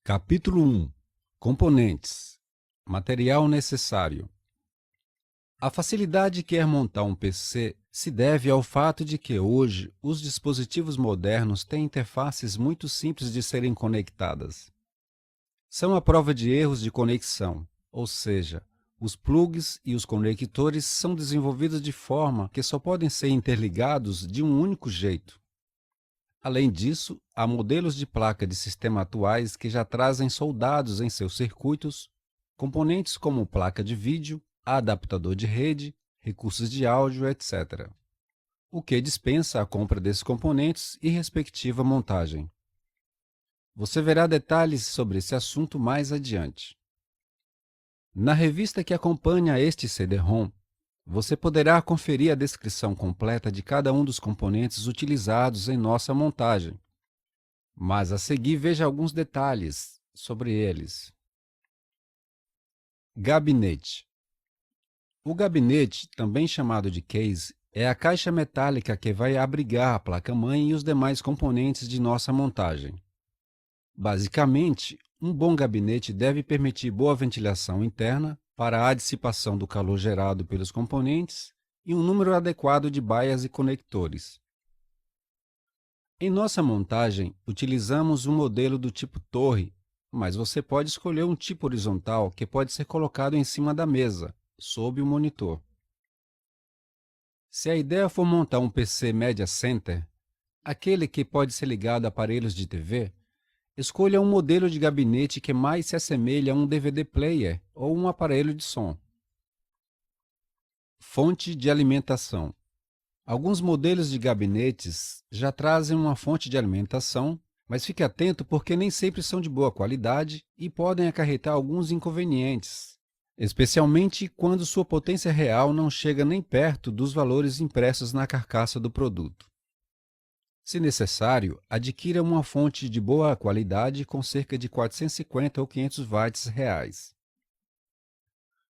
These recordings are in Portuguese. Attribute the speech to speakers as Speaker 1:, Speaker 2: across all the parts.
Speaker 1: Capítulo 1. Componentes. Material necessário. A facilidade de querer montar um PC se deve ao fato de que hoje os dispositivos modernos têm interfaces muito simples de serem conectadas. São a prova de erros de conexão, ou seja, os plugs e os conectores são desenvolvidos de forma que só podem ser interligados de um único jeito. Além disso, há modelos de placa de sistema atuais que já trazem soldados em seus circuitos componentes como placa de vídeo, adaptador de rede, recursos de áudio, etc., o que dispensa a compra desses componentes e respectiva montagem. Você verá detalhes sobre esse assunto mais adiante. Na revista que acompanha este CD-ROM, você poderá conferir a descrição completa de cada um dos componentes utilizados em nossa montagem, mas a seguir veja alguns detalhes sobre eles. Gabinete. O gabinete, também chamado de case, é a caixa metálica que vai abrigar a placa-mãe e os demais componentes de nossa montagem. Basicamente, um bom gabinete deve permitir boa ventilação interna para a dissipação do calor gerado pelos componentes e um número adequado de baias e conectores. Em nossa montagem, utilizamos um modelo do tipo torre, mas você pode escolher um tipo horizontal que pode ser colocado em cima da mesa, sob o monitor. Se a ideia for montar um PC Media Center, aquele que pode ser ligado a aparelhos de TV, escolha um modelo de gabinete que mais se assemelhe a um DVD player ou um aparelho de som. Fonte de alimentação. Alguns modelos de gabinetes já trazem uma fonte de alimentação, mas fique atento porque nem sempre são de boa qualidade e podem acarretar alguns inconvenientes, especialmente quando sua potência real não chega nem perto dos valores impressos na carcaça do produto. Se necessário, adquira uma fonte de boa qualidade com cerca de 450 ou 500 watts reais.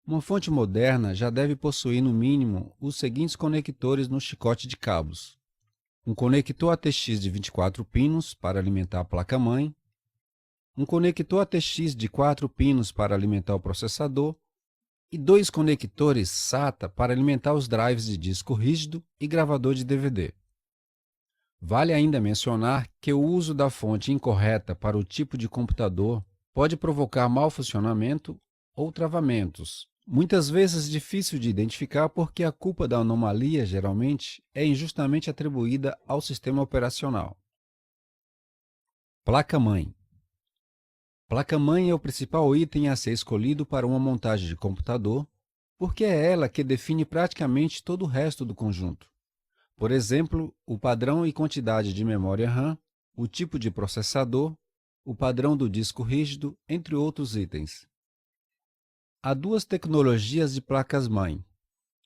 Speaker 1: Uma fonte moderna já deve possuir no mínimo os seguintes conectores no chicote de cabos: um conector ATX de 24 pinos para alimentar a placa-mãe, um conector ATX de 4 pinos para alimentar o processador e dois conectores SATA para alimentar os drives de disco rígido e gravador de DVD. Vale ainda mencionar que o uso da fonte incorreta para o tipo de computador pode provocar mau funcionamento ou travamentos, muitas vezes difícil de identificar porque a culpa da anomalia geralmente é injustamente atribuída ao sistema operacional. Placa-mãe. Placa-mãe é o principal item a ser escolhido para uma montagem de computador, porque é ela que define praticamente todo o resto do conjunto. Por exemplo, o padrão e quantidade de memória RAM, o tipo de processador, o padrão do disco rígido, entre outros itens. Há duas tecnologias de placas-mãe,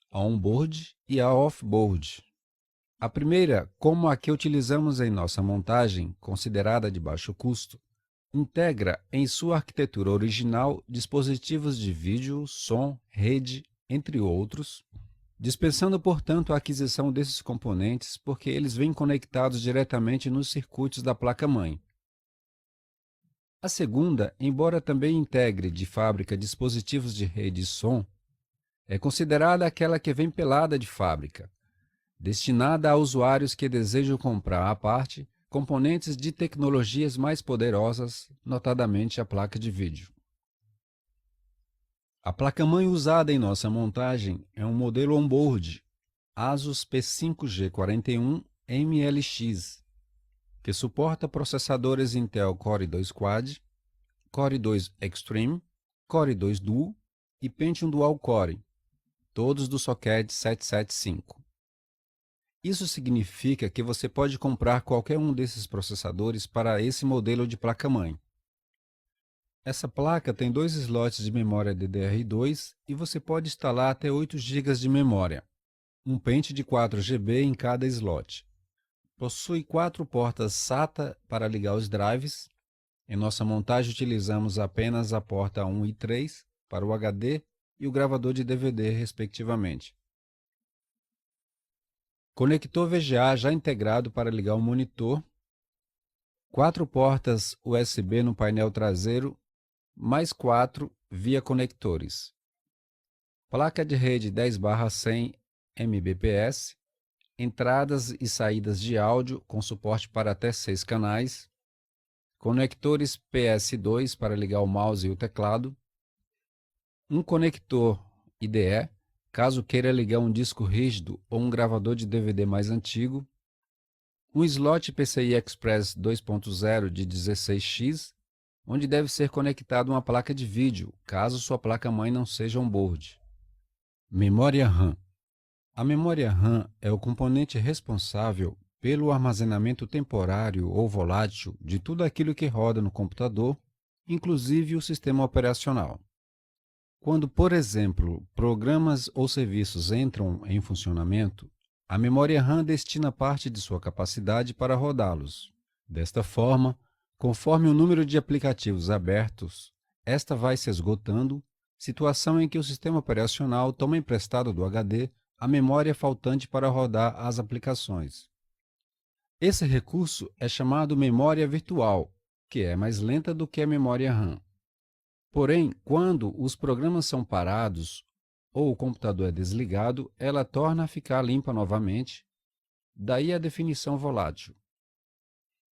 Speaker 1: a on-board e a off-board. A primeira, como a que utilizamos em nossa montagem, considerada de baixo custo, integra em sua arquitetura original dispositivos de vídeo, som, rede, entre outros, dispensando, portanto, a aquisição desses componentes porque eles vêm conectados diretamente nos circuitos da placa-mãe. A segunda, embora também integre de fábrica dispositivos de rede e som, é considerada aquela que vem pelada de fábrica, destinada a usuários que desejam comprar à parte componentes de tecnologias mais poderosas, notadamente a placa de vídeo. A placa-mãe usada em nossa montagem é um modelo on-board ASUS P5G41MLX, que suporta processadores Intel Core 2 Quad, Core 2 Extreme, Core 2 Duo e Pentium Dual Core, todos do socket 775. Isso significa que você pode comprar qualquer um desses processadores para esse modelo de placa-mãe. Essa placa tem 2 slots de memória DDR2 e você pode instalar até 8 GB de memória, um pente de 4 GB em cada slot. Possui 4 portas SATA para ligar os drives. Em nossa montagem utilizamos apenas a porta 1 e 3 para o HD e o gravador de DVD, respectivamente. Conector VGA já integrado para ligar o monitor. 4 portas USB no painel traseiro, mais 4 via conectores. Placa de rede 10/100 Mbps, entradas e saídas de áudio com suporte para até 6 canais, conectores PS2 para ligar o mouse e o teclado, um conector IDE, caso queira ligar um disco rígido ou um gravador de DVD mais antigo, um slot PCI Express 2.0 de 16x, onde deve ser conectada uma placa de vídeo, caso sua placa-mãe não seja on-board. Memória RAM. A memória RAM é o componente responsável pelo armazenamento temporário ou volátil de tudo aquilo que roda no computador, inclusive o sistema operacional. Quando, por exemplo, programas ou serviços entram em funcionamento, a memória RAM destina parte de sua capacidade para rodá-los. Desta forma, conforme o número de aplicativos abertos, esta vai se esgotando, situação em que o sistema operacional toma emprestado do HD a memória faltante para rodar as aplicações. Esse recurso é chamado memória virtual, que é mais lenta do que a memória RAM. Porém, quando os programas são parados ou o computador é desligado, ela torna a ficar limpa novamente, daí a definição volátil.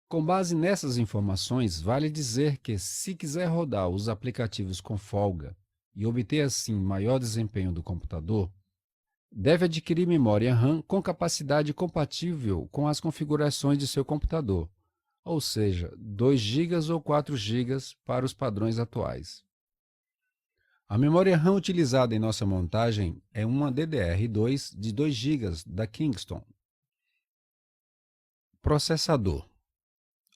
Speaker 1: Com base nessas informações, vale dizer que, se quiser rodar os aplicativos com folga e obter assim maior desempenho do computador, deve adquirir memória RAM com capacidade compatível com as configurações de seu computador, ou seja, 2 GB ou 4 GB para os padrões atuais. A memória RAM utilizada em nossa montagem é uma DDR2 de 2 GB da Kingston. Processador.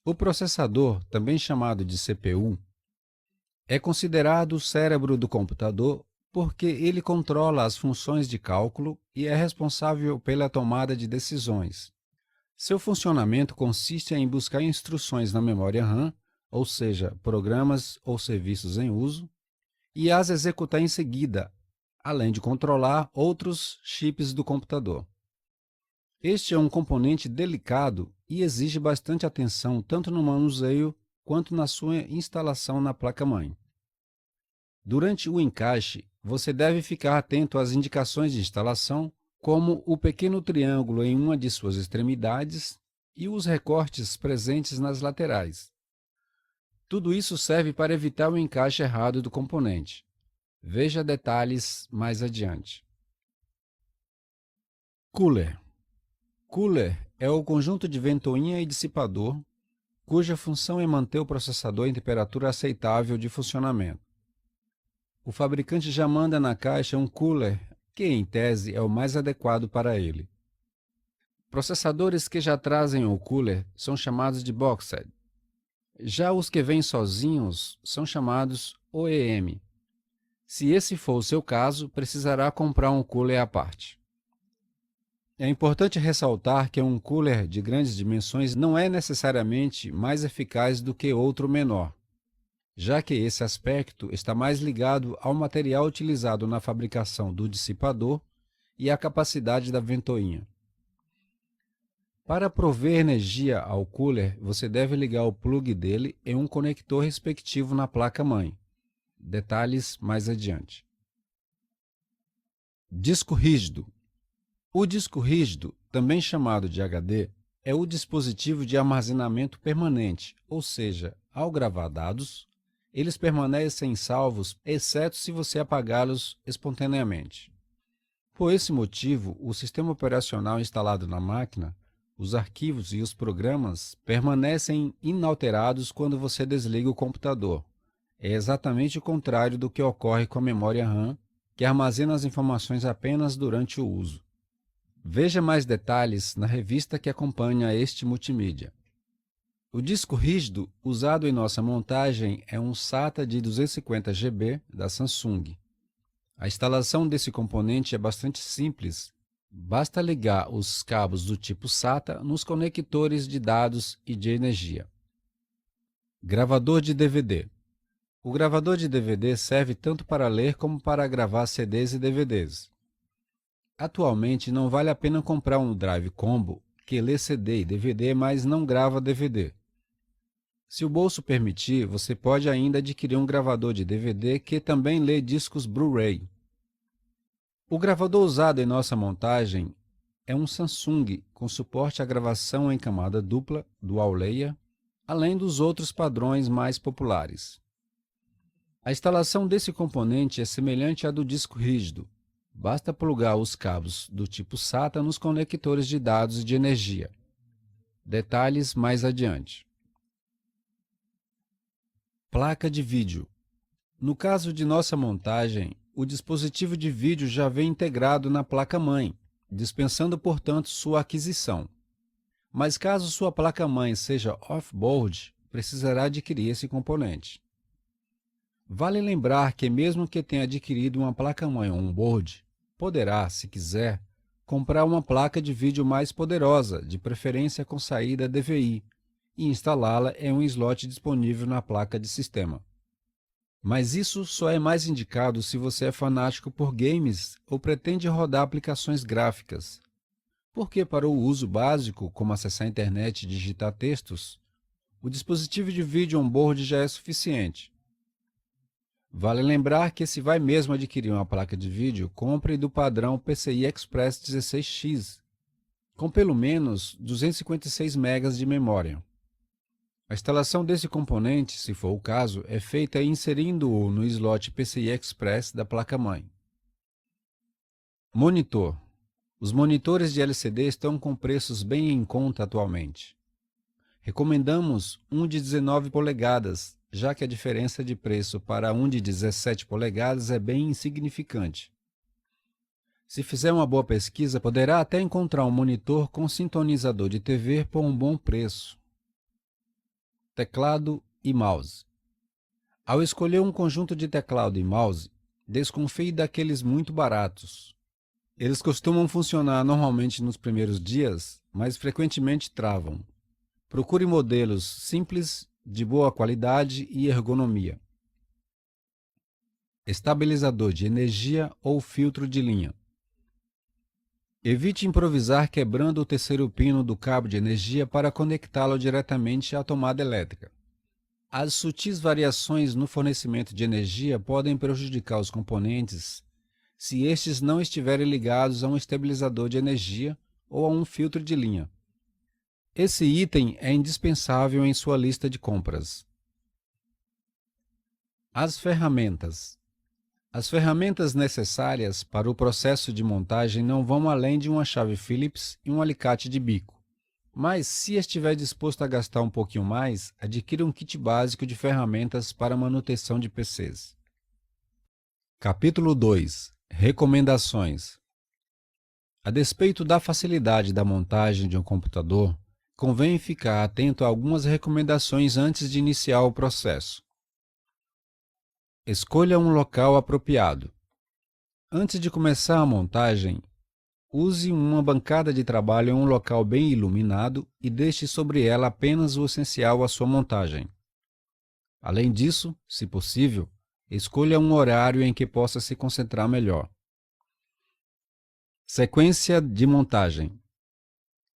Speaker 1: O processador, também chamado de CPU, é considerado o cérebro do computador porque ele controla as funções de cálculo e é responsável pela tomada de decisões. Seu funcionamento consiste em buscar instruções na memória RAM, ou seja, programas ou serviços em uso, e as executar em seguida, além de controlar outros chips do computador. Este é um componente delicado e exige bastante atenção tanto no manuseio quanto na sua instalação na placa-mãe. Durante o encaixe, você deve ficar atento às indicações de instalação, como o pequeno triângulo em uma de suas extremidades e os recortes presentes nas laterais. Tudo isso serve para evitar o encaixe errado do componente. Veja detalhes mais adiante. Cooler. Cooler é o conjunto de ventoinha e dissipador, cuja função é manter o processador em temperatura aceitável de funcionamento. O fabricante já manda na caixa um cooler, que em tese é o mais adequado para ele. Processadores que já trazem o cooler são chamados de boxed. Já os que vêm sozinhos são chamados OEM. Se esse for o seu caso, precisará comprar um cooler à parte. É importante ressaltar que um cooler de grandes dimensões não é necessariamente mais eficaz do que outro menor, já que esse aspecto está mais ligado ao material utilizado na fabricação do dissipador e à capacidade da ventoinha. Para prover energia ao cooler, você deve ligar o plug dele em um conector respectivo na placa-mãe. Detalhes mais adiante. Disco rígido. O disco rígido, também chamado de HD, é o dispositivo de armazenamento permanente, ou seja, ao gravar dados, eles permanecem salvos, exceto se você apagá-los espontaneamente. Por esse motivo, o sistema operacional instalado na máquina, os arquivos e os programas permanecem inalterados quando você desliga o computador. É exatamente o contrário do que ocorre com a memória RAM, que armazena as informações apenas durante o uso. Veja mais detalhes na revista que acompanha este multimídia. O disco rígido usado em nossa montagem é um SATA de 250 GB da Samsung. A instalação desse componente é bastante simples. Basta ligar os cabos do tipo SATA nos conectores de dados e de energia. Gravador de DVD. O gravador de DVD serve tanto para ler como para gravar CDs e DVDs. Atualmente não vale a pena comprar um drive combo que lê CD e DVD, mas não grava DVD. Se o bolso permitir, você pode ainda adquirir um gravador de DVD que também lê discos Blu-ray. O gravador usado em nossa montagem é um Samsung com suporte à gravação em camada dupla, dual layer, além dos outros padrões mais populares. A instalação desse componente é semelhante à do disco rígido. Basta plugar os cabos do tipo SATA nos conectores de dados e de energia. Detalhes mais adiante. Placa de vídeo. No caso de nossa montagem, o dispositivo de vídeo já vem integrado na placa-mãe, dispensando, portanto, sua aquisição. Mas caso sua placa-mãe seja off-board, precisará adquirir esse componente. Vale lembrar que mesmo que tenha adquirido uma placa-mãe on-board, poderá, se quiser, comprar uma placa de vídeo mais poderosa, de preferência com saída DVI, e instalá-la em um slot disponível na placa de sistema. Mas isso só é mais indicado se você é fanático por games ou pretende rodar aplicações gráficas, porque para o uso básico, como acessar a internet e digitar textos, o dispositivo de vídeo on-board já é suficiente. Vale lembrar que se vai mesmo adquirir uma placa de vídeo, compre do padrão PCI Express 16X, com pelo menos 256 MB de memória. A instalação desse componente, se for o caso, é feita inserindo-o no slot PCI Express da placa-mãe. Monitor. Os monitores de LCD estão com preços bem em conta atualmente. Recomendamos um de 19 polegadas, já que a diferença de preço para um de 17 polegadas é bem insignificante. Se fizer uma boa pesquisa, poderá até encontrar um monitor com sintonizador de TV por um bom preço. Teclado e mouse. Ao escolher um conjunto de teclado e mouse, desconfie daqueles muito baratos. Eles costumam funcionar normalmente nos primeiros dias, mas frequentemente travam. Procure modelos simples, de boa qualidade e ergonomia. Estabilizador de energia ou filtro de linha. Evite improvisar quebrando o terceiro pino do cabo de energia para conectá-lo diretamente à tomada elétrica. As sutis variações no fornecimento de energia podem prejudicar os componentes se estes não estiverem ligados a um estabilizador de energia ou a um filtro de linha. Esse item é indispensável em sua lista de compras. As ferramentas. As ferramentas necessárias para o processo de montagem não vão além de uma chave Phillips e um alicate de bico. Mas, se estiver disposto a gastar um pouquinho mais, adquira um kit básico de ferramentas para manutenção de PCs. Capítulo 2. Recomendações. A despeito da facilidade da montagem de um computador, convém ficar atento a algumas recomendações antes de iniciar o processo. Escolha um local apropriado. Antes de começar a montagem, use uma bancada de trabalho em um local bem iluminado e deixe sobre ela apenas o essencial à sua montagem. Além disso, se possível, escolha um horário em que possa se concentrar melhor. Sequência de montagem.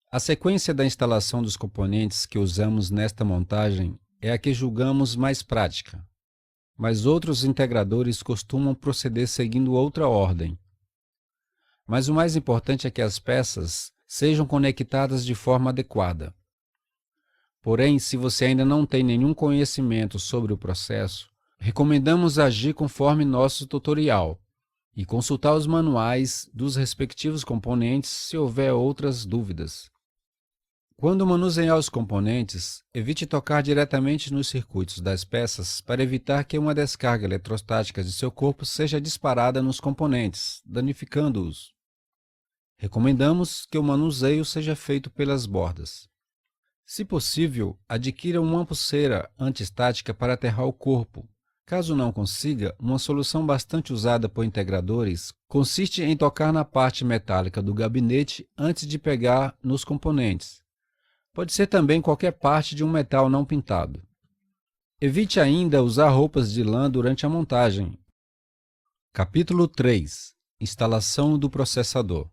Speaker 1: A sequência da instalação dos componentes que usamos nesta montagem é a que julgamos mais prática, mas outros integradores costumam proceder seguindo outra ordem. Mas o mais importante é que as peças sejam conectadas de forma adequada. Porém, se você ainda não tem nenhum conhecimento sobre o processo, recomendamos agir conforme nosso tutorial e consultar os manuais dos respectivos componentes se houver outras dúvidas. Quando manusear os componentes, evite tocar diretamente nos circuitos das peças para evitar que uma descarga eletrostática de seu corpo seja disparada nos componentes, danificando-os. Recomendamos que o manuseio seja feito pelas bordas. Se possível, adquira uma pulseira antiestática para aterrar o corpo. Caso não consiga, uma solução bastante usada por integradores consiste em tocar na parte metálica do gabinete antes de pegar nos componentes. Pode ser também qualquer parte de um metal não pintado. Evite ainda usar roupas de lã durante a montagem. Capítulo 3. Instalação do processador.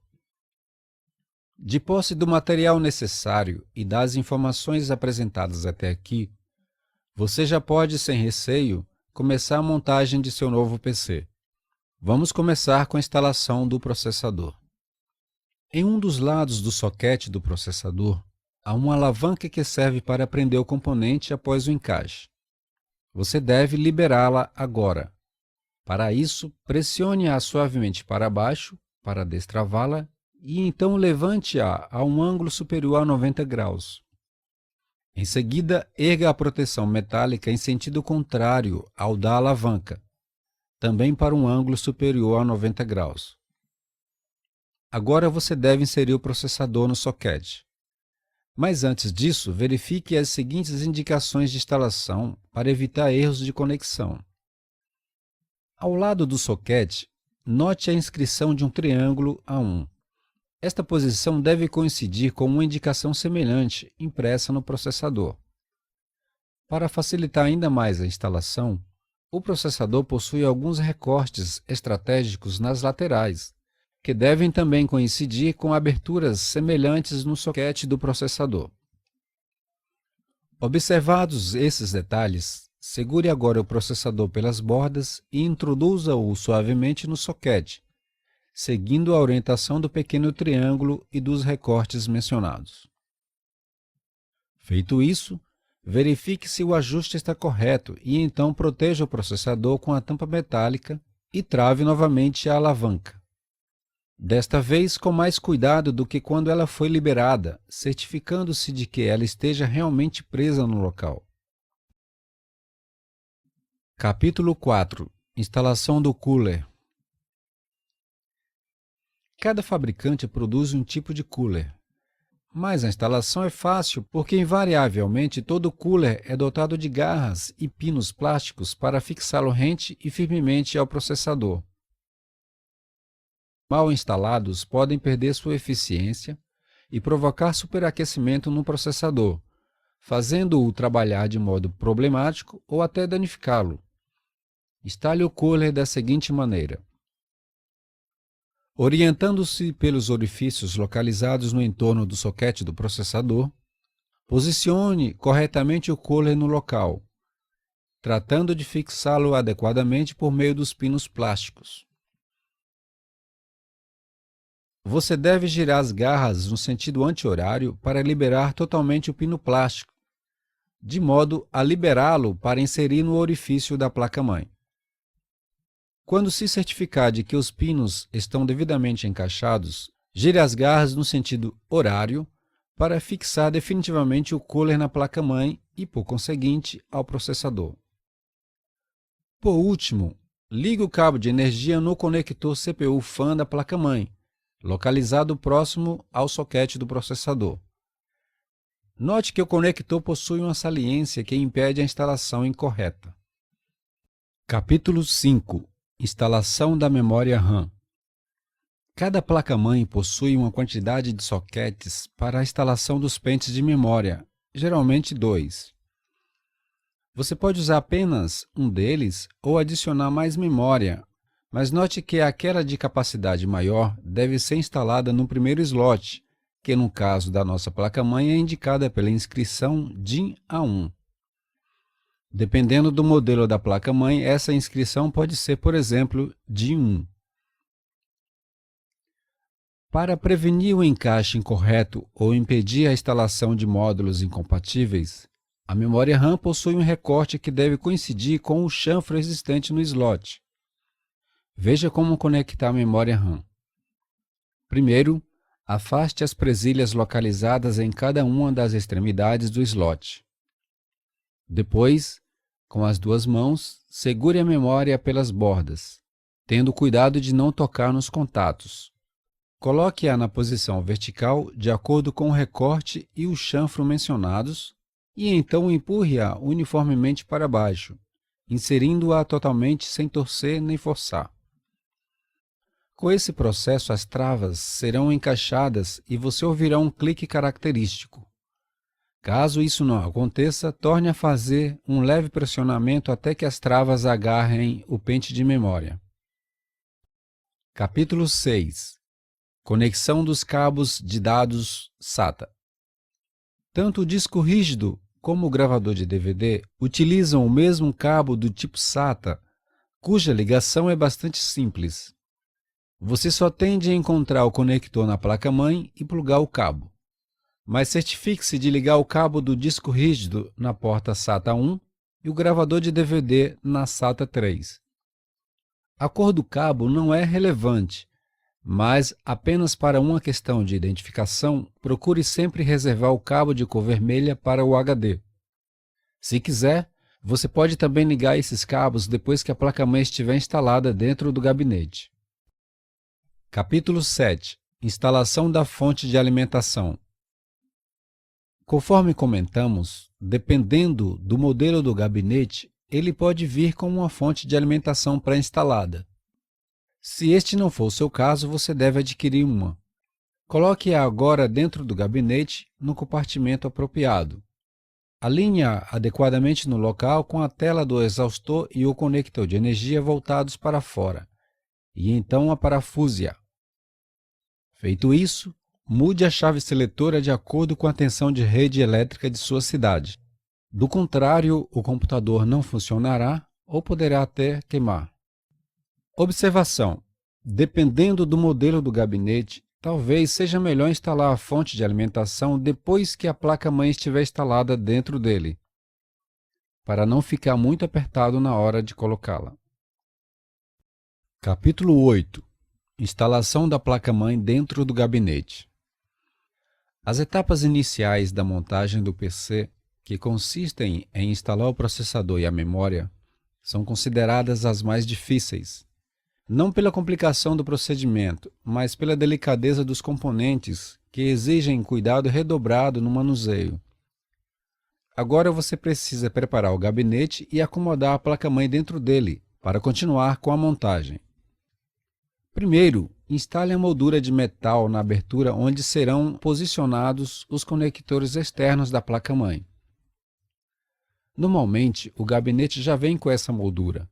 Speaker 1: De posse do material necessário e das informações apresentadas até aqui, Você já pode, sem receio, começar a montagem de seu novo PC. Vamos começar com a instalação do processador. Em um dos lados do soquete do processador, há uma alavanca que serve para prender o componente após o encaixe. Você deve liberá-la agora. Para isso, pressione-a suavemente para baixo para destravá-la e então levante-a a um ângulo superior a 90 graus. Em seguida, erga a proteção metálica em sentido contrário ao da alavanca, também para um ângulo superior a 90 graus. Agora você deve inserir o processador no soquete. Mas antes disso, verifique as seguintes indicações de instalação para evitar erros de conexão. Ao lado do soquete, note a inscrição de um triângulo A1. Esta posição deve coincidir com uma indicação semelhante impressa no processador. Para facilitar ainda mais a instalação, o processador possui alguns recortes estratégicos nas laterais, que devem também coincidir com aberturas semelhantes no soquete do processador. Observados esses detalhes, segure agora o processador pelas bordas e introduza-o suavemente no soquete, seguindo a orientação do pequeno triângulo e dos recortes mencionados. Feito isso, verifique se o ajuste está correto e então proteja o processador com a tampa metálica e trave novamente a alavanca. Desta vez com mais cuidado do que quando ela foi liberada, certificando-se de que ela esteja realmente presa no local. Capítulo 4. Instalação do cooler. Cada fabricante produz um tipo de cooler, mas a instalação é fácil porque invariavelmente todo cooler é dotado de garras e pinos plásticos para fixá-lo rente e firmemente ao processador. Mal instalados, podem perder sua eficiência e provocar superaquecimento no processador, fazendo-o trabalhar de modo problemático ou até danificá-lo. Instale o cooler da seguinte maneira. Orientando-se pelos orifícios localizados no entorno do soquete do processador, posicione corretamente o cooler no local, tratando de fixá-lo adequadamente por meio dos pinos plásticos. Você deve girar as garras no sentido anti-horário para liberar totalmente o pino plástico, de modo a liberá-lo para inserir no orifício da placa-mãe. Quando se certificar de que os pinos estão devidamente encaixados, gire as garras no sentido horário para fixar definitivamente o cooler na placa-mãe e, por conseguinte, ao processador. Por último, ligue o cabo de energia no conector CPU-FAN da placa-mãe, localizado próximo ao soquete do processador. Note que o conector possui uma saliência que impede a instalação incorreta. Capítulo 5. Instalação da memória RAM. Cada placa-mãe possui uma quantidade de soquetes para a instalação dos pentes de memória, geralmente 2. Você pode usar apenas um deles ou adicionar mais memória, mas note que aquela de capacidade maior deve ser instalada no primeiro slot, que no caso da nossa placa-mãe é indicada pela inscrição DIN A1. Dependendo do modelo da placa-mãe, essa inscrição pode ser, por exemplo, DIN 1. Para prevenir o encaixe incorreto ou impedir a instalação de módulos incompatíveis, a memória RAM possui um recorte que deve coincidir com o chanfro existente no slot. Veja como conectar a memória RAM. Primeiro, afaste as presilhas localizadas em cada uma das extremidades do slot. Depois, com as duas mãos, segure a memória pelas bordas, tendo cuidado de não tocar nos contatos. Coloque-a na posição vertical de acordo com o recorte e o chanfro mencionados e então empurre-a uniformemente para baixo, inserindo-a totalmente sem torcer nem forçar. Com esse processo, as travas serão encaixadas e você ouvirá um clique característico. Caso isso não aconteça, torne a fazer um leve pressionamento até que as travas agarrem o pente de memória. Capítulo 6. Conexão dos cabos de dados SATA. Tanto o disco rígido como o gravador de DVD, utilizam o mesmo cabo do tipo SATA, cuja ligação é bastante simples. Você só tem de encontrar o conector na placa-mãe e plugar o cabo. Mas certifique-se de ligar o cabo do disco rígido na porta SATA 1 e o gravador de DVD na SATA 3. A cor do cabo não é relevante, mas apenas para uma questão de identificação, procure sempre reservar o cabo de cor vermelha para o HD. Se quiser, você pode também ligar esses cabos depois que a placa-mãe estiver instalada dentro do gabinete. Capítulo 7. Instalação da fonte de alimentação. Conforme comentamos, dependendo do modelo do gabinete, ele pode vir com uma fonte de alimentação pré-instalada. Se este não for o seu caso, você deve adquirir uma. Coloque-a agora dentro do gabinete, no compartimento apropriado. Alinhe-a adequadamente no local com a tela do exaustor e o conector de energia voltados para fora, e então a parafuse-a. Feito isso, mude a chave seletora de acordo com a tensão de rede elétrica de sua cidade. Do contrário, o computador não funcionará ou poderá até queimar. Observação: dependendo do modelo do gabinete, talvez seja melhor instalar a fonte de alimentação depois que a placa-mãe estiver instalada dentro dele, para não ficar muito apertado na hora de colocá-la. Capítulo 8. Instalação da placa-mãe dentro do gabinete. As etapas iniciais da montagem do PC, que consistem em instalar o processador e a memória, são consideradas as mais difíceis. Não pela complicação do procedimento, mas pela delicadeza dos componentes, que exigem cuidado redobrado no manuseio. Agora você precisa preparar o gabinete e acomodar a placa-mãe dentro dele, para continuar com a montagem. Primeiro, instale a moldura de metal na abertura onde serão posicionados os conectores externos da placa-mãe. Normalmente, o gabinete já vem com essa moldura,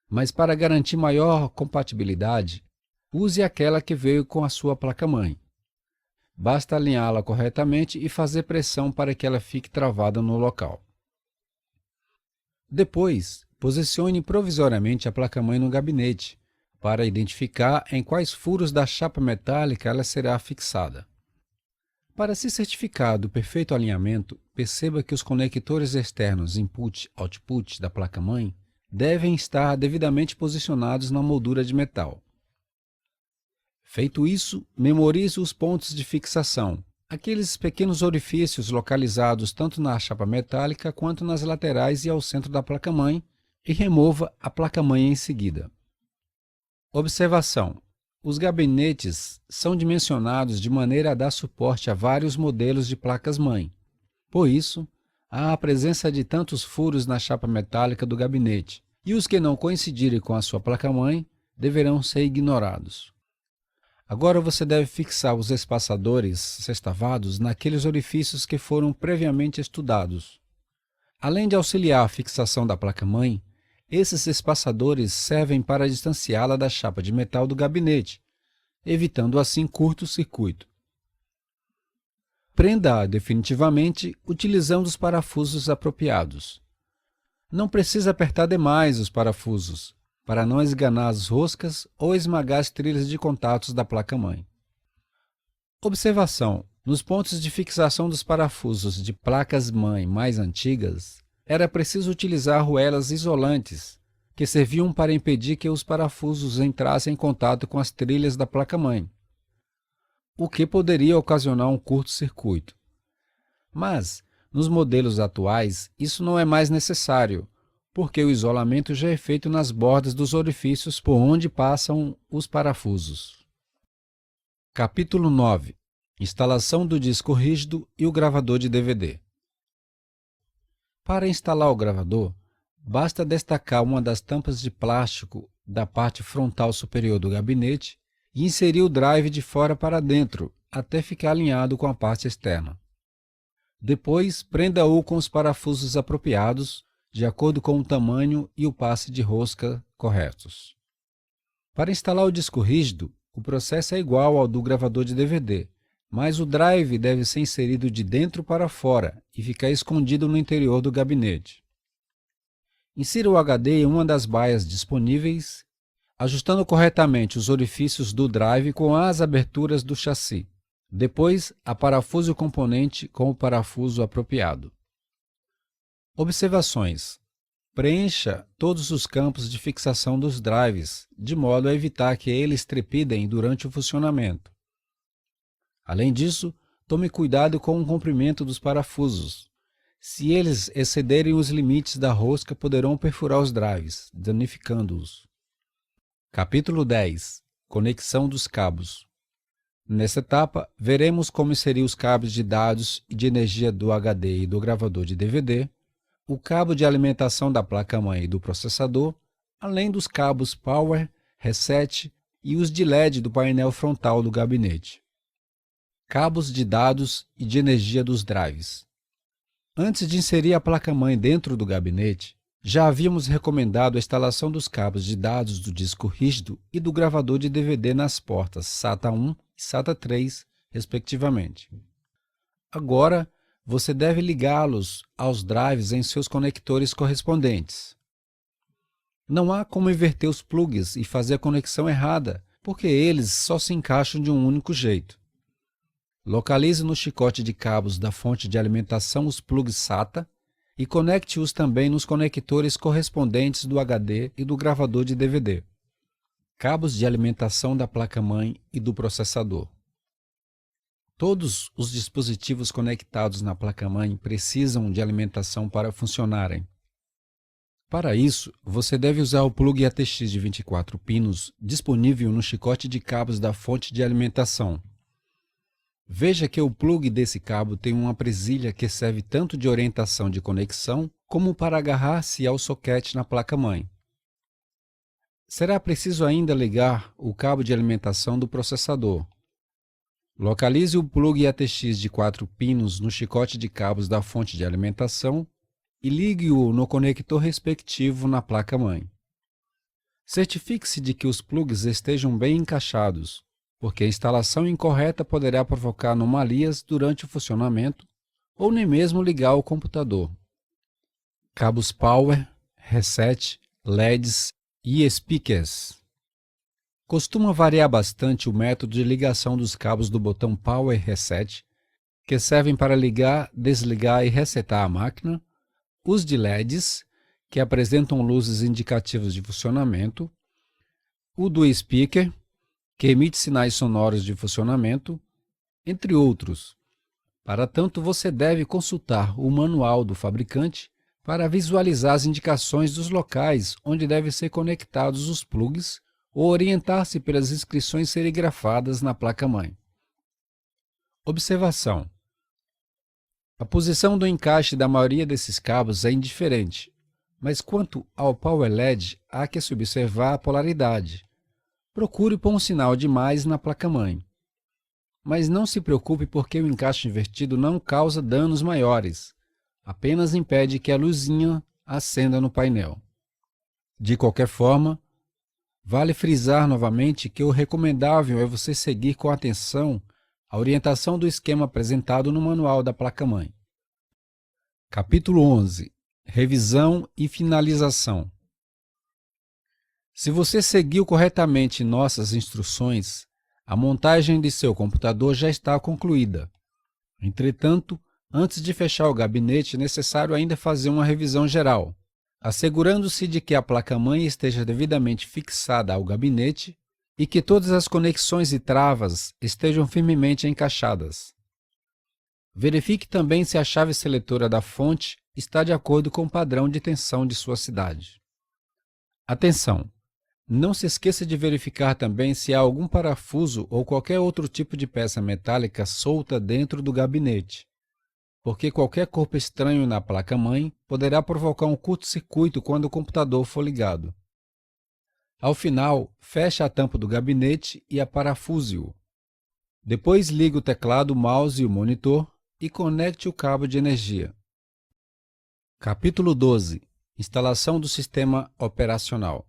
Speaker 1: mas para garantir maior compatibilidade, use aquela que veio com a sua placa-mãe. Basta alinhá-la corretamente e fazer pressão para que ela fique travada no local. Depois, posicione provisoriamente a placa-mãe no gabinete, para identificar em quais furos da chapa metálica ela será fixada. Para se certificar do perfeito alinhamento, perceba que os conectores externos input-output da placa-mãe devem estar devidamente posicionados na moldura de metal. Feito isso, memorize os pontos de fixação, aqueles pequenos orifícios localizados tanto na chapa metálica quanto nas laterais e ao centro da placa-mãe, e remova a placa-mãe em seguida. Observação: os gabinetes são dimensionados de maneira a dar suporte a vários modelos de placas-mãe. Por isso, há a presença de tantos furos na chapa metálica do gabinete, e os que não coincidirem com a sua placa-mãe deverão ser ignorados. Agora você deve fixar os espaçadores sextavados naqueles orifícios que foram previamente estudados. Além de auxiliar a fixação da placa-mãe, esses espaçadores servem para distanciá-la da chapa de metal do gabinete, evitando assim curto-circuito. Prenda-a definitivamente utilizando os parafusos apropriados. Não precisa apertar demais os parafusos, para não esganar as roscas ou esmagar as trilhas de contatos da placa-mãe. Observação: nos pontos de fixação dos parafusos de placas-mãe mais antigas, era preciso utilizar arruelas isolantes, que serviam para impedir que os parafusos entrassem em contato com as trilhas da placa-mãe, o que poderia ocasionar um curto-circuito. Mas, nos modelos atuais, isso não é mais necessário, porque o isolamento já é feito nas bordas dos orifícios por onde passam os parafusos. Capítulo 9. Instalação do disco rígido e o gravador de DVD. Para instalar o gravador, basta destacar uma das tampas de plástico da parte frontal superior do gabinete e inserir o drive de fora para dentro, até ficar alinhado com a parte externa. Depois, prenda-o com os parafusos apropriados, de acordo com o tamanho e o passe de rosca corretos. Para instalar o disco rígido, o processo é igual ao do gravador de DVD, mas o drive deve ser inserido de dentro para fora e ficar escondido no interior do gabinete. Insira o HD em uma das baias disponíveis, ajustando corretamente os orifícios do drive com as aberturas do chassi. Depois, aparafuse o componente com o parafuso apropriado. Observações: preencha todos os campos de fixação dos drives, de modo a evitar que eles trepidem durante o funcionamento. Além disso, tome cuidado com o comprimento dos parafusos. Se eles excederem os limites da rosca, poderão perfurar os drives, danificando-os. Capítulo 10. Conexão dos cabos. Nessa etapa, veremos como inserir os cabos de dados e de energia do HD e do gravador de DVD, o cabo de alimentação da placa-mãe e do processador, além dos cabos Power, Reset e os de LED do painel frontal do gabinete. Cabos de dados e de energia dos drives. Antes de inserir a placa-mãe dentro do gabinete, já havíamos recomendado a instalação dos cabos de dados do disco rígido e do gravador de DVD nas portas SATA 1 e SATA 3, respectivamente. Agora, você deve ligá-los aos drives em seus conectores correspondentes. Não há como inverter os plugs e fazer a conexão errada, porque eles só se encaixam de um único jeito. Localize no chicote de cabos da fonte de alimentação os plugs SATA e conecte-os também nos conectores correspondentes do HD e do gravador de DVD. Cabos de alimentação da placa-mãe e do processador. Todos os dispositivos conectados na placa-mãe precisam de alimentação para funcionarem. Para isso, você deve usar o plug ATX de 24 pinos disponível no chicote de cabos da fonte de alimentação. Veja que o plug desse cabo tem uma presilha que serve tanto de orientação de conexão como para agarrar-se ao soquete na placa-mãe. Será preciso ainda ligar o cabo de alimentação do processador. Localize o plug ATX de 4 pinos no chicote de cabos da fonte de alimentação e ligue-o no conector respectivo na placa-mãe. Certifique-se de que os plugs estejam bem encaixados, porque a instalação incorreta poderá provocar anomalias durante o funcionamento ou nem mesmo ligar o computador. Cabos Power, Reset, LEDs e speakers. Costuma variar bastante o método de ligação dos cabos do botão Power Reset, que servem para ligar, desligar e resetar a máquina, os de LEDs, que apresentam luzes indicativas de funcionamento, o do speaker, que emite sinais sonoros de funcionamento, entre outros. Para tanto, você deve consultar o manual do fabricante para visualizar as indicações dos locais onde devem ser conectados os plugs ou orientar-se pelas inscrições serigrafadas na placa-mãe. Observação: a posição do encaixe da maioria desses cabos é indiferente, mas quanto ao Power LED, há que se observar a polaridade. Procure pôr um sinal de mais na placa-mãe. Mas não se preocupe porque o encaixe invertido não causa danos maiores, apenas impede que a luzinha acenda no painel. De qualquer forma, vale frisar novamente que o recomendável é você seguir com atenção a orientação do esquema apresentado no manual da placa-mãe. Capítulo 11. Revisão e finalização. Se você seguiu corretamente nossas instruções, a montagem de seu computador já está concluída. Entretanto, antes de fechar o gabinete, é necessário ainda fazer uma revisão geral, assegurando-se de que a placa-mãe esteja devidamente fixada ao gabinete e que todas as conexões e travas estejam firmemente encaixadas. Verifique também se a chave seletora da fonte está de acordo com o padrão de tensão de sua cidade. Atenção! Não se esqueça de verificar também se há algum parafuso ou qualquer outro tipo de peça metálica solta dentro do gabinete, porque qualquer corpo estranho na placa-mãe poderá provocar um curto-circuito quando o computador for ligado. Ao final, feche a tampa do gabinete e aparafuse-o. Depois ligue o teclado, o mouse e o monitor e conecte o cabo de energia. Capítulo 12. Instalação do sistema operacional.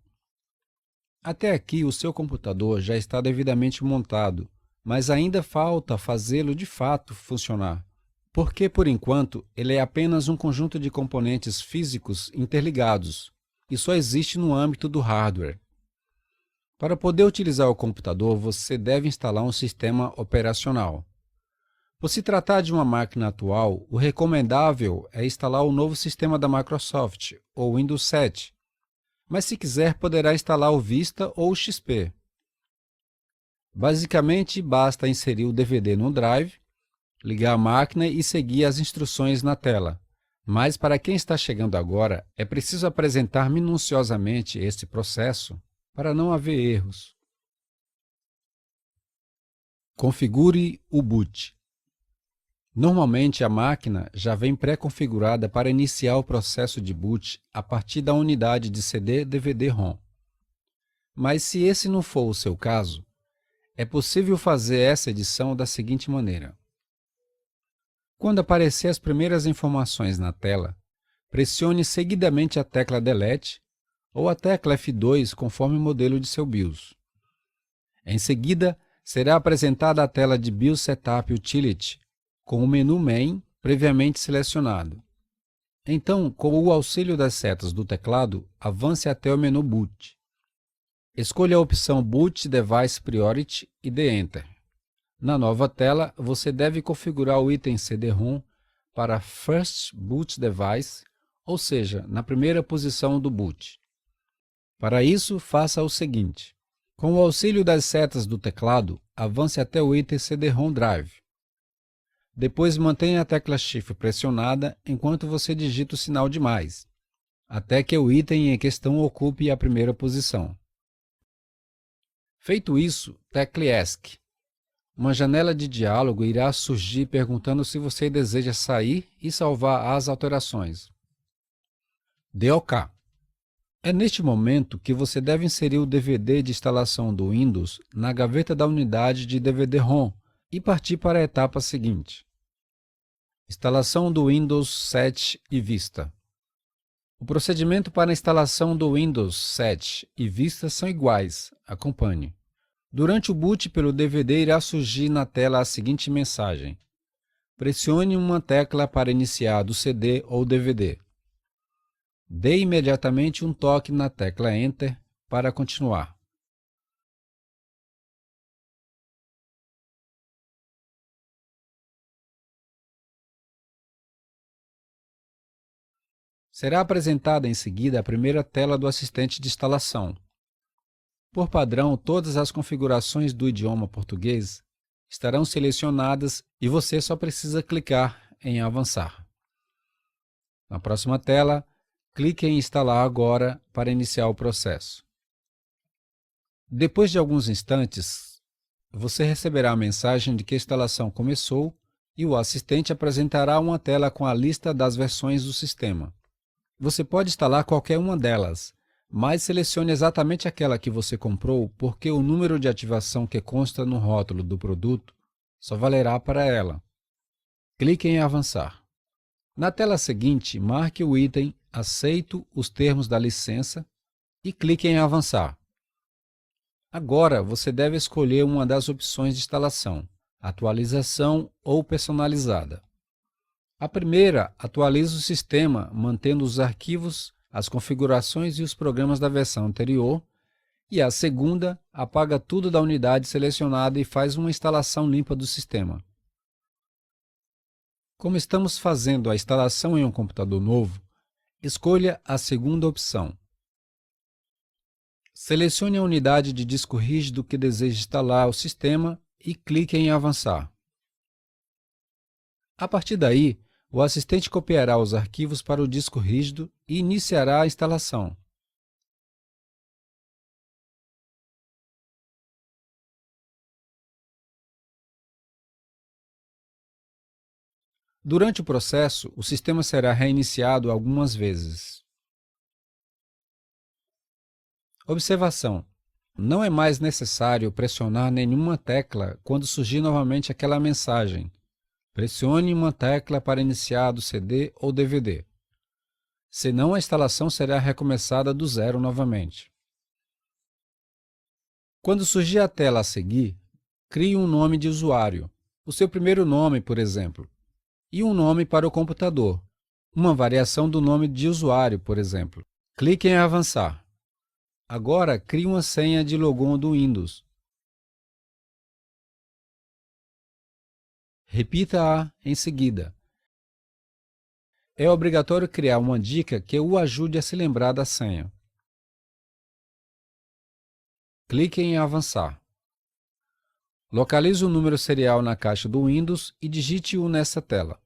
Speaker 1: Até aqui, o seu computador já está devidamente montado, mas ainda falta fazê-lo de fato funcionar, porque, por enquanto, ele é apenas um conjunto de componentes físicos interligados e só existe no âmbito do hardware. Para poder utilizar o computador, você deve instalar um sistema operacional. Por se tratar de uma máquina atual, o recomendável é instalar o novo sistema da Microsoft, ou Windows 7, mas se quiser poderá instalar o Vista ou o XP. Basicamente, basta inserir o DVD no drive, ligar a máquina e seguir as instruções na tela. Mas para quem está chegando agora, é preciso apresentar minuciosamente este processo para não haver erros. Configure o boot. Normalmente, a máquina já vem pré-configurada para iniciar o processo de boot a partir da unidade de CD/DVD-ROM. Mas se esse não for o seu caso, é possível fazer essa edição da seguinte maneira. Quando aparecer as primeiras informações na tela, pressione seguidamente a tecla Delete ou a tecla F2 conforme o modelo de seu BIOS. Em seguida, será apresentada a tela de BIOS Setup Utility, com o menu Main previamente selecionado. Então, com o auxílio das setas do teclado, avance até o menu Boot. Escolha a opção Boot Device Priority e dê Enter. Na nova tela, você deve configurar o item CD-ROM para First Boot Device, ou seja, na primeira posição do boot. Para isso, faça o seguinte. Com o auxílio das setas do teclado, avance até o item CD-ROM Drive. Depois mantenha a tecla Shift pressionada enquanto você digita o sinal de mais, até que o item em questão ocupe a primeira posição. Feito isso, tecle ESC. Uma janela de diálogo irá surgir perguntando se você deseja sair e salvar as alterações. Dê OK. É neste momento que você deve inserir o DVD de instalação do Windows na gaveta da unidade de DVD-ROM e partir para a etapa seguinte. Instalação do Windows 7 e Vista. O procedimento para a instalação do Windows 7 e Vista são iguais, acompanhe. Durante o boot pelo DVD irá surgir na tela a seguinte mensagem. Pressione uma tecla para iniciar do CD ou DVD. Dê imediatamente um toque na tecla Enter para continuar. Será apresentada em seguida a primeira tela do assistente de instalação. Por padrão, todas as configurações do idioma português estarão selecionadas e você só precisa clicar em Avançar. Na próxima tela, clique em Instalar agora para iniciar o processo. Depois de alguns instantes, você receberá a mensagem de que a instalação começou e o assistente apresentará uma tela com a lista das versões do sistema. Você pode instalar qualquer uma delas, mas selecione exatamente aquela que você comprou porque o número de ativação que consta no rótulo do produto só valerá para ela. Clique em Avançar. Na tela seguinte, marque o item Aceito os termos da licença e clique em Avançar. Agora você deve escolher uma das opções de instalação, atualização ou personalizada. A primeira atualiza o sistema mantendo os arquivos, as configurações e os programas da versão anterior, e a segunda apaga tudo da unidade selecionada e faz uma instalação limpa do sistema. Como estamos fazendo a instalação em um computador novo, escolha a segunda opção. Selecione a unidade de disco rígido que deseja instalar o sistema e clique em Avançar. A partir daí, o assistente copiará os arquivos para o disco rígido e iniciará a instalação. Durante o processo, o sistema será reiniciado algumas vezes. Observação: não é mais necessário pressionar nenhuma tecla quando surgir novamente aquela mensagem. Pressione uma tecla para iniciar do CD ou DVD. Senão, a instalação será recomeçada do zero novamente. Quando surgir a tela a seguir, crie um nome de usuário, o seu primeiro nome, por exemplo, e um nome para o computador, uma variação do nome de usuário, por exemplo. Clique em Avançar. Agora, crie uma senha de login do Windows. Repita-a em seguida. É obrigatório criar uma dica que o ajude a se lembrar da senha. Clique em Avançar. Localize o número serial na caixa do Windows e digite-o nessa tela.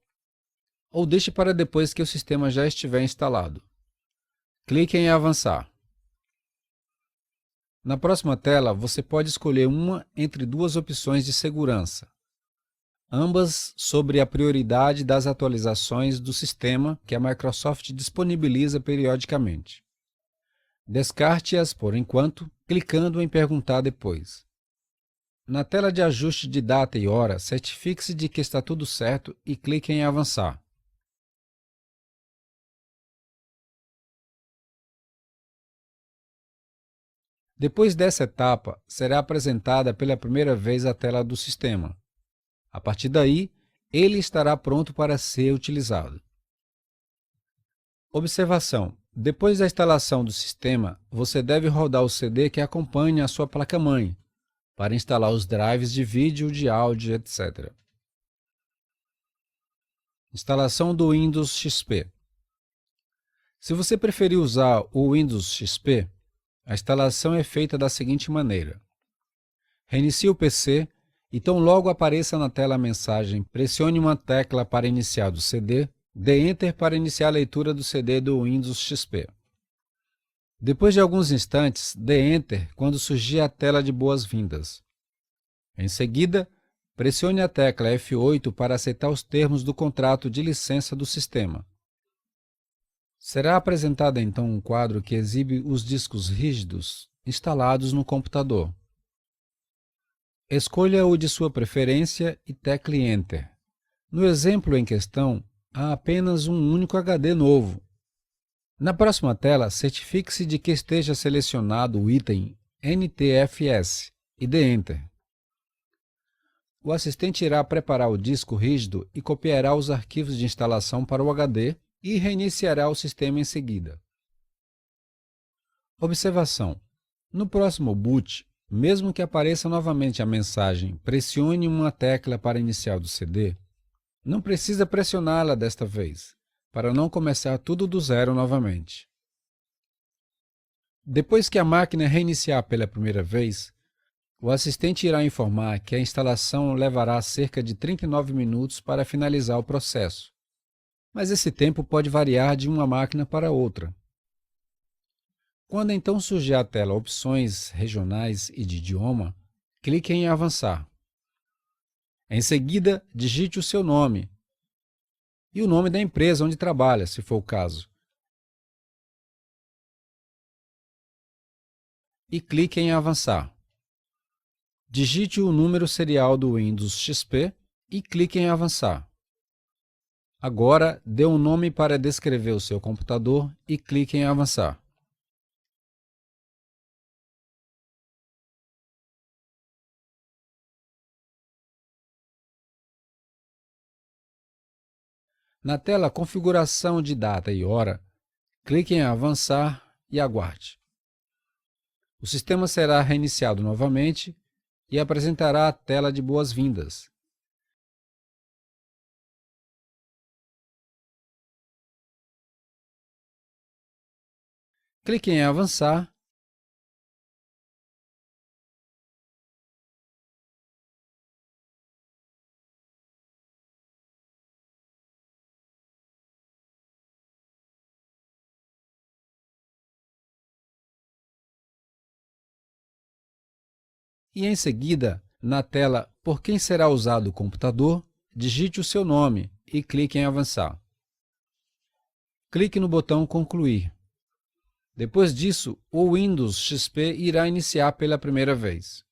Speaker 1: Ou deixe para depois que o sistema já estiver instalado. Clique em Avançar. Na próxima tela, você pode escolher uma entre duas opções de segurança, ambas sobre a prioridade das atualizações do sistema que a Microsoft disponibiliza periodicamente. Descarte-as por enquanto, clicando em Perguntar depois. Na tela de ajuste de data e hora, certifique-se de que está tudo certo e clique em Avançar. Depois dessa etapa, será apresentada pela primeira vez a tela do sistema. A partir daí, ele estará pronto para ser utilizado. Observação: depois da instalação do sistema, você deve rodar o CD que acompanha a sua placa-mãe, para instalar os drives de vídeo, de áudio, etc. Instalação do Windows XP. Se você preferir usar o Windows XP, a instalação é feita da seguinte maneira. Reinicie o PC e tão logo apareça na tela a mensagem pressione uma tecla para iniciar do CD, dê Enter para iniciar a leitura do CD do Windows XP. Depois de alguns instantes, dê Enter quando surgir a tela de boas-vindas. Em seguida, pressione a tecla F8 para aceitar os termos do contrato de licença do sistema. Será apresentado então um quadro que exibe os discos rígidos instalados no computador. Escolha o de sua preferência e tecle Enter. No exemplo em questão, há apenas um único HD novo. Na próxima tela, certifique-se de que esteja selecionado o item NTFS e dê Enter. O assistente irá preparar o disco rígido e copiará os arquivos de instalação para o HD e reiniciará o sistema em seguida. Observação: no próximo boot, mesmo que apareça novamente a mensagem pressione uma tecla para iniciar do CD, não precisa pressioná-la desta vez, para não começar tudo do zero novamente. Depois que a máquina reiniciar pela primeira vez, o assistente irá informar que a instalação levará cerca de 39 minutos para finalizar o processo, mas esse tempo pode variar de uma máquina para outra. Quando então surgir a tela Opções regionais e de idioma, clique em Avançar. Em seguida, digite o seu nome e o nome da empresa onde trabalha, se for o caso. E clique em Avançar. Digite o número serial do Windows XP e clique em Avançar. Agora, dê um nome para descrever o seu computador e clique em Avançar. Na tela Configuração de data e hora, clique em Avançar e aguarde. O sistema será reiniciado novamente e apresentará a tela de boas-vindas. Clique em Avançar e, em seguida, na tela Por quem será usado o computador, digite o seu nome e clique em Avançar. Clique no botão Concluir. Depois disso, o Windows XP irá iniciar pela primeira vez.